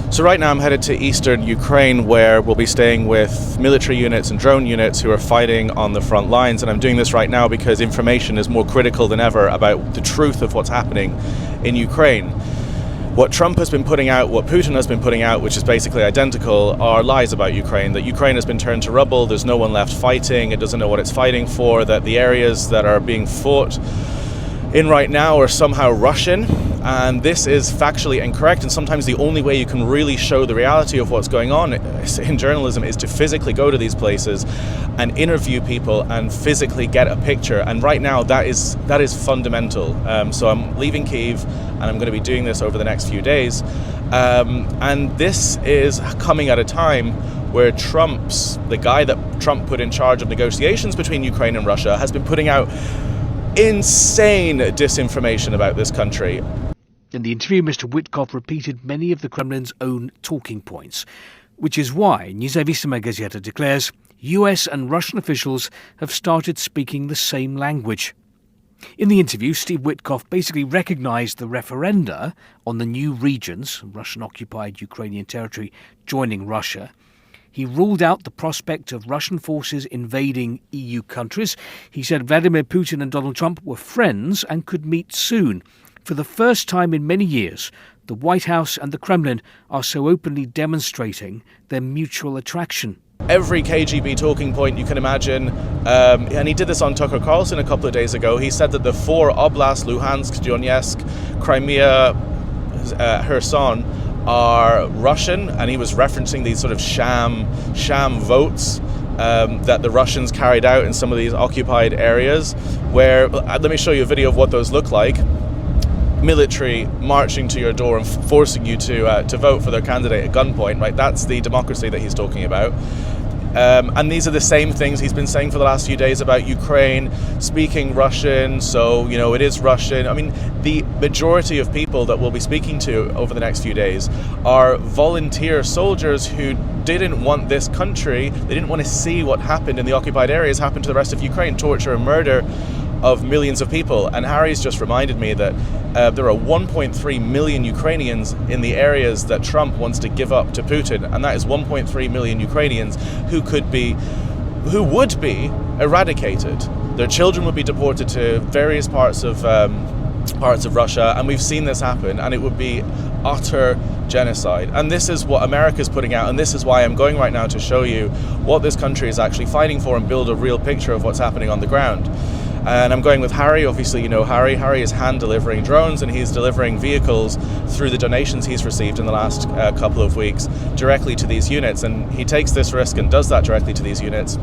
So right now I'm headed to eastern Ukraine, where we'll be staying with military units and drone units who are fighting on the front lines. And I'm doing this right now because information is more critical than ever about the truth of what's happening in Ukraine. What Trump has been putting out, what Putin has been putting out, which is basically identical, are lies about Ukraine. That Ukraine has been turned to rubble, there's no one left fighting, it doesn't know what it's fighting for, that the areas that are being fought in right now are somehow Russian. And this is factually incorrect, and sometimes the only way you can really show the reality of what's going on in journalism is to physically go to these places and interview people and physically get a picture. And right now that is fundamental. So I'm leaving Kyiv, and I'm going to be doing this over the next few days. And this is coming at a time where the guy that Trump put in charge of negotiations between Ukraine and Russia, has been putting out insane disinformation about this country. In the interview, Mr. Witkoff repeated many of the Kremlin's own talking points, which is why Nezavisima Gazeta declares US and Russian officials have started speaking the same language. In the interview, Steve Witkoff basically recognised the referenda on the new regions, Russian-occupied Ukrainian territory, joining Russia. He ruled out the prospect of Russian forces invading EU countries. He said Vladimir Putin and Donald Trump were friends and could meet soon. For the first time in many years, the White House and the Kremlin are so openly demonstrating their mutual attraction. Every KGB talking point you can imagine, and he did this on Tucker Carlson a couple of days ago. He said that the 4 oblasts, Luhansk, Donetsk, Crimea, Kherson, are Russian, and he was referencing these sort of sham votes that the Russians carried out in some of these occupied areas, where, let me show you a video of what those look like. Military marching to your door and forcing you to vote for their candidate at gunpoint, right? That's the democracy that he's talking about. And these are the same things he's been saying for the last few days about Ukraine speaking Russian, so, it is Russian. I mean, the majority of people that we'll be speaking to over the next few days are volunteer soldiers who didn't want this country, they didn't want to see what happened in the occupied areas happen to the rest of Ukraine, torture and murder of millions of people. And Harry's just reminded me that there are 1.3 million Ukrainians in the areas that Trump wants to give up to Putin, and that is 1.3 million Ukrainians who would be eradicated. Their children would be deported to various parts of Russia, and we've seen this happen, and it would be utter genocide. And this is what America's putting out, and this is why I'm going right now to show you what this country is actually fighting for and build a real picture of what's happening on the ground. And I'm going with Harry. Obviously, you know Harry. Harry is hand delivering drones, and he's delivering vehicles through the donations he's received in the last couple of weeks directly to these units. And he takes this risk and does that directly to these units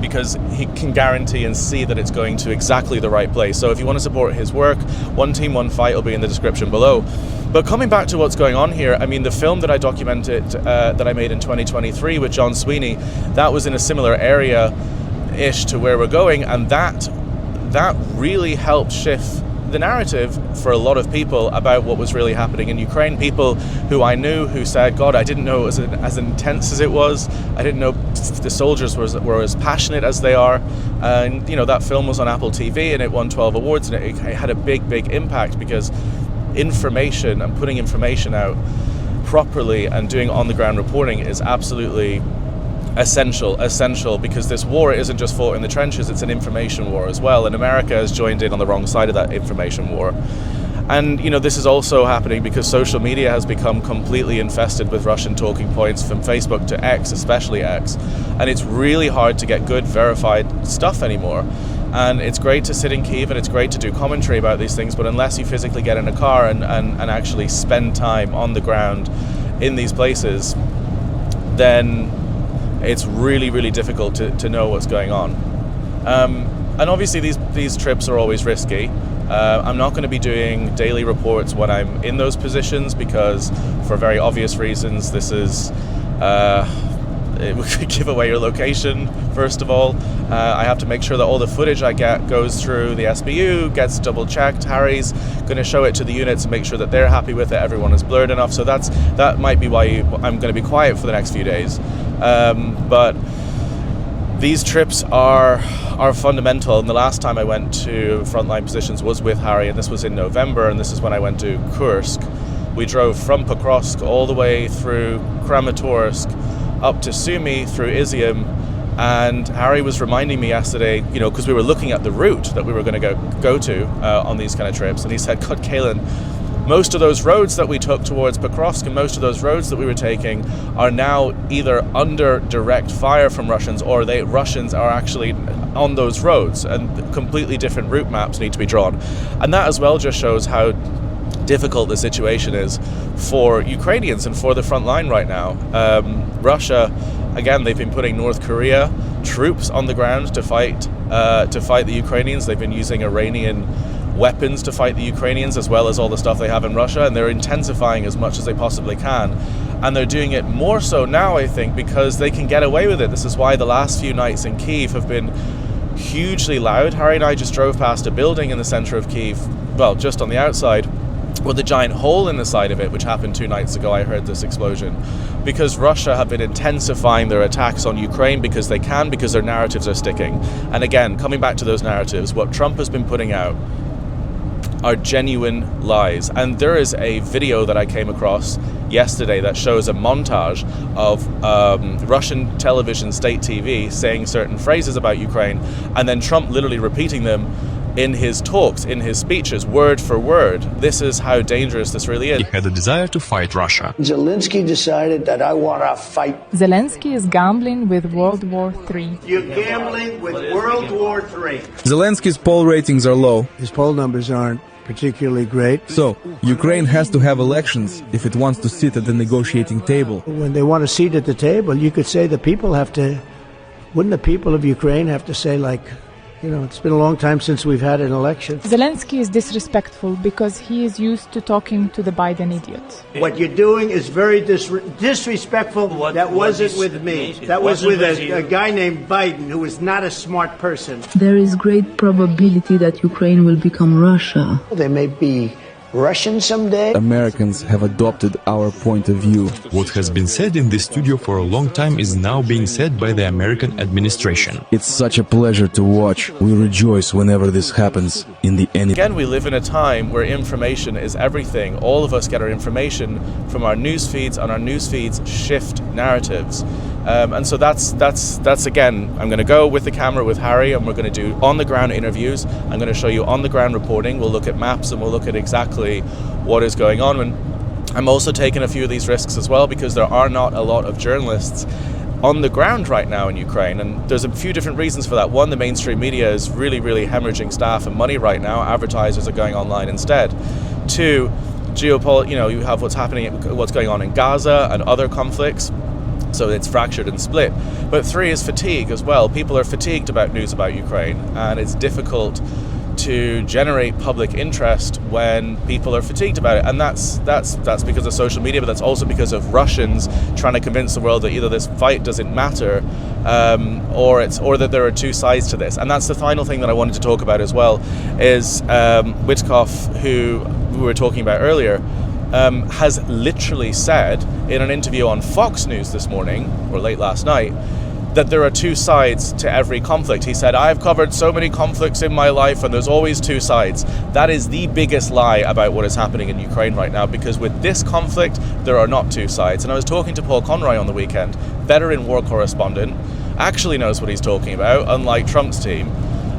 because he can guarantee and see that it's going to exactly the right place. So if you want to support his work, One Team, One Fight will be in the description below. But coming back to what's going on here, I mean, the film that I documented, that I made in 2023 with John Sweeney, that was in a similar area-ish to where we're going, and that really helped shift the narrative for a lot of people about what was really happening in Ukraine. People who I knew who said, God, I didn't know it was as intense as it was. I didn't know the soldiers were as passionate as they are. And, that film was on Apple TV and it won 12 awards, and it had a big impact because information and putting information out properly and doing on-the-ground reporting is absolutely essential, because this war isn't just fought in the trenches, it's an information war as well, and America has joined in on the wrong side of that information war. And this is also happening because social media has become completely infested with Russian talking points, from Facebook to X, especially X, and it's really hard to get good verified stuff anymore. And it's great to sit in Kyiv and it's great to do commentary about these things, but unless you physically get in a car and actually spend time on the ground in these places, then it's really difficult to know what's going on. And obviously these trips are always risky. I'm not going to be doing daily reports when I'm in those positions because, for very obvious reasons, this is it would give away your location, first of all. I have to make sure that all the footage I get goes through the SBU, gets double checked. Harry's going to show it to the units and make sure that they're happy with it. Everyone is blurred enough. So that might be why I'm going to be quiet for the next few days. But these trips are fundamental, and the last time I went to frontline positions was with Harry, and this was in November, and this is when I went to Kursk. We drove from Pokrovsk all the way through Kramatorsk, up to Sumy, through Izium, and Harry was reminding me yesterday, because we were looking at the route that we were going to go to on these kind of trips, and he said, God, Caolan, most of those roads that we took towards Pokrovsk and most of those roads that we were taking are now either under direct fire from Russians, or Russians are actually on those roads, and completely different route maps need to be drawn. And that as well just shows how difficult the situation is for Ukrainians and for the front line right now. Russia, again, they've been putting North Korea troops on the ground to fight the Ukrainians. They've been using Iranian weapons to fight the Ukrainians, as well as all the stuff they have in Russia, and they're intensifying as much as they possibly can. And they're doing it more so now, I think, because they can get away with it. This is why the last few nights in Kyiv have been hugely loud. Harry and I just drove past a building in the center of Kyiv, well, just on the outside, with a giant hole in the side of it, which happened 2 nights ago. I heard this explosion because Russia have been intensifying their attacks on Ukraine because they can, because their narratives are sticking. And again, coming back to those narratives, what Trump has been putting out are genuine lies. And there is a video that I came across yesterday that shows a montage of Russian television, state TV, saying certain phrases about Ukraine, and then Trump literally repeating them in his talks, in his speeches, word for word. This is how dangerous this really is. He had a desire to fight Russia. Zelensky decided that I want to fight. Zelensky is gambling with World War III. You're gambling with World War III. Zelensky's poll ratings are low. His poll numbers aren't particularly great. So, Ukraine has to have elections if it wants to sit at the negotiating table. When they want a seat at the table, you could say the people have to... Wouldn't the people of Ukraine have to say, like, it's been a long time since we've had an election. Zelensky is disrespectful because he is used to talking to the Biden idiot. What you're doing is very disrespectful. That wasn't with me. That was with a guy named Biden, who is not a smart person. There is great probability that Ukraine will become Russia. They may be Russian someday. Americans have adopted our point of view. What has been said in this studio for a long time is now being said by the American administration. It's such a pleasure to watch. We rejoice whenever this happens in the enemy. Again, we live in a time where information is everything. All of us get our information from our news feeds, and our news feeds shift narratives. And so that's again, I'm going to go with the camera with Harry, and we're going to do on-the-ground interviews. I'm going to show you on-the-ground reporting. We'll look at maps, and we'll look at exactly what is going on. And I'm also taking a few of these risks as well, because there are not a lot of journalists on the ground right now in Ukraine, and there's a few different reasons for that. One, the mainstream media is really hemorrhaging staff and money right now. Advertisers are going online instead. Two, geopolitics, you have what's going on in Gaza and other conflicts. So it's fractured and split. But three is fatigue as well. People are fatigued about news about Ukraine, and it's difficult to generate public interest when people are fatigued about it. And that's because of social media, but that's also because of Russians trying to convince the world that either this fight doesn't matter, or that there are two sides to this. And that's the final thing that I wanted to talk about as well, is Witkoff, who we were talking about earlier, has literally said in an interview on Fox News this morning, or late last night, that there are two sides to every conflict. He said, I've covered so many conflicts in my life and there's always two sides. That is the biggest lie about what is happening in Ukraine right now, because with this conflict, there are not two sides. And I was talking to Paul Conroy on the weekend, veteran war correspondent, actually knows what he's talking about, unlike Trump's team.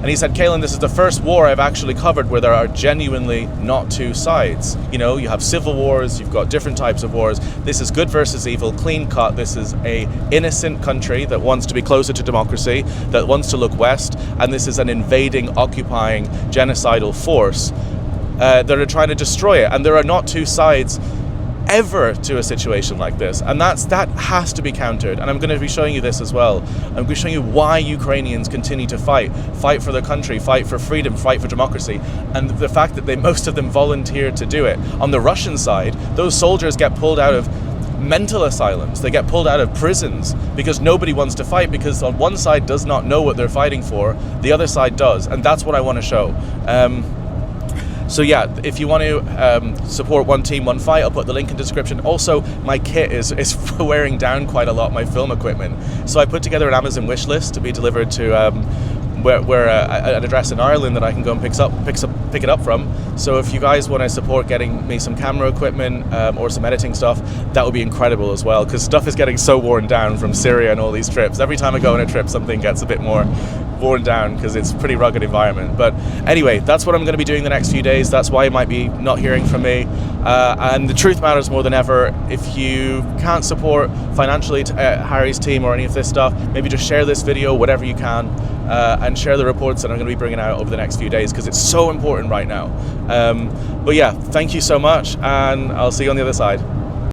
And he said, Caolan, this is the first war I've actually covered where there are genuinely not two sides. You have civil wars, you've got different types of wars. This is good versus evil, clean cut. This is a innocent country that wants to be closer to democracy, that wants to look west. And this is an invading, occupying, genocidal force that are trying to destroy it. And there are not two sides ever to a situation like this, and that has to be countered. And I'm going to be showing you this as well. I'm going to be showing you why Ukrainians continue to fight for their country, fight for freedom, fight for democracy, and the fact that most of them volunteer to do it. On the Russian side, those soldiers get pulled out of mental asylums, they get pulled out of prisons because nobody wants to fight, because on one side does not know what they're fighting for, the other side does, and that's what I want to show. So yeah, if you want to support One Team, One Fight, I'll put the link in the description. Also, my kit is wearing down quite a lot, my film equipment. So I put together an Amazon wish list to be delivered to an address in Ireland that I can go and pick up pick it up from. So if you guys want to support getting me some camera equipment or some editing stuff, that would be incredible as well, because stuff is getting so worn down from Syria and all these trips. Every time I go on a trip, something gets a bit more worn down because it's a pretty rugged environment. But anyway, that's what I'm going to be doing the next few days. That's why you might be not hearing from me. And the truth matters more than ever. If you can't support financially Harry's team or any of this stuff, maybe just share this video, whatever you can, and share the reports that I'm going to be bringing out over the next few days, because it's so important right now. But yeah, thank you so much, and I'll see you on the other side.